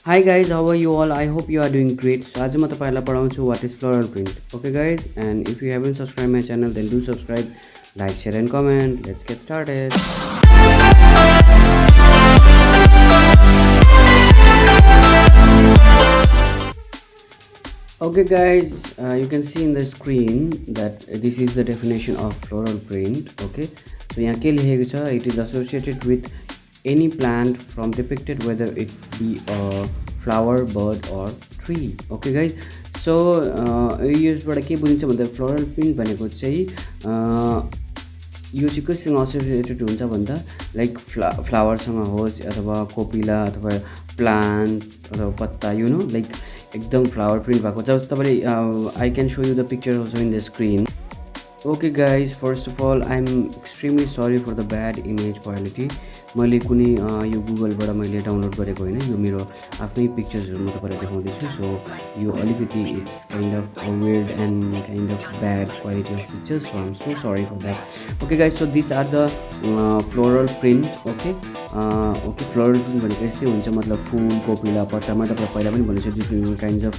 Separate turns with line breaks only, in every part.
Hi guys, how are you all? I hope you are doing great. So आज म तपाईहरुलाई पढाउँछु what is floral print. Okay guys, and if you haven't subscribed my channel then do subscribe, like, share and comment. Let's get started. Okay guys, you can see in the screen that this is the definition of floral print. Okay, so यहाँ के लेखेको छ, it is associated with any plant from depicted whether it be a flower, bird or tree. Okay guys, so यसबाट के बुझिन्छ भन्दा floral print भनेको चाहिँ यो चाहिँ कसँग एसोसिएटेड हुन्छ भन्दा लाइक फ्लावरसँग होस् अथवा कोपिला अथवा प्लान्ट अथवा पत्ता यु नो लाइक एकदम फ्लावर प्रिन्ट भएको छ तपाईले I can show you the picture also in the screen. Okay guys, first of all I'm extremely sorry for the bad image quality. मैले कुनै यो गुगलबाट मैले डाउनलोड गरेको हैन, यो मेरो आफ्नै पिक्चर्सहरु म तपाईलाई देखाउँदै छु. सो यो अलिकति it's kind of weird and kind of bad quality of pictures, so I'm so sorry for that. Okay guys, so these are the floral print. Okay, floral print भनेको यस्तै हुन्छ, मतलब फूल कोपिला पत्तामा तपाईलाई पहिला पनि भनेको छु डिफ्रेन्ट काइन्ड्स अफ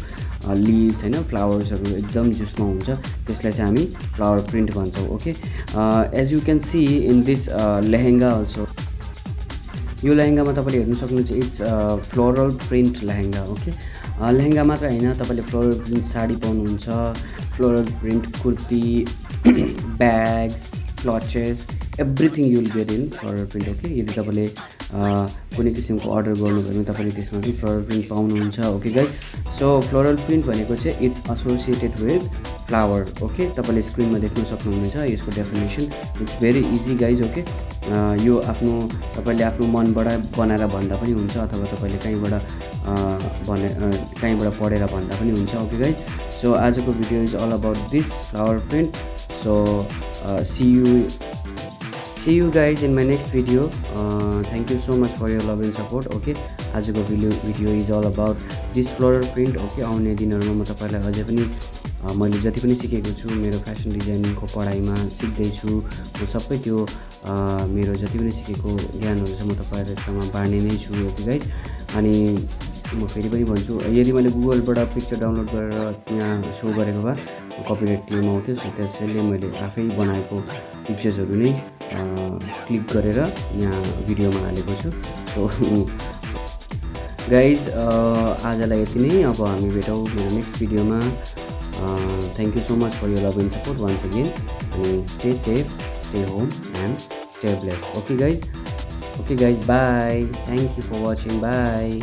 लिभ्स हैन, फ्लावर्सहरु एकदम जसमा हुन्छ त्यसलाई चाहिँ हामी फ्लावर प्रिन्ट भन्छौं. Okay, as you can see in this lehenga also, यो लेहेंगामा तपाईले हेर्न सक्नुहुन्छ it's floral print lehenga. Okay, lehenga मात्र हैन, तपाईले फ्लोरल प्रिन्ट साडी पाउनुहुन्छ, floral print kurti, bags, clutches, everything you will get in floral print. Okay, यदि तपाईले कुनै किसिमको अर्डर गर्नुभयो भने तपाईले त्यसमा पनि फ्लोरल प्रिन्ट पाउनुहुन्छ. Okay guys, so floral print भनेको चाहिँ it's associated with flower. Okay, तपाईले स्क्रिनमा देख्न सक्नुहुनेछ यसको definition. It's very easy guys. Okay, यो आफ्नो तपाईले आफ्नो मनबाट बनाएर भन्दा पनि हुन्छ अथवा तपाईले कहीँबाट पढेर भन्दा पनि हुन्छ. ओके गाइज, सो आजको video is all about this flower print. So see you guys in my next video. Thank you so much for your love and support. Okay, आजको video is all about this floral print. Okay, आउने दिनहरुमा म तपाईलाई अझै पनि मैले जति पनि सिकेको छु मेरो फेसन डिजाइनिङको पढाइमा सिक्दैछु, म सबै त्यो मेरो जति पनि सिकेको ज्ञानहरु चाहिँ म तपाईहरुसँग बाँड्ने नै छु. ओके गाइज, अनि म फेरि पनि भन्छु, यदि मैले गुगलबाट पिक्चर डाउनलोड गरेर यहाँ सो गरेको भए कपिराइट क्लेम आउँथ्यो. सो त्यसैले मैले आफै बनाएको पिक्चर्सहरु नै क्लिक गरेर यहाँ भिडियोमा हालेको छु. सो गाइज, आजलाई यति नै. अब हामी भेटौँ मेरो नेक्स्ट भिडियोमा. Thank you so much for your love and support once again, अनि stay safe, stay home and stay blessed. Okay guys, bye. Thank you for watching. By.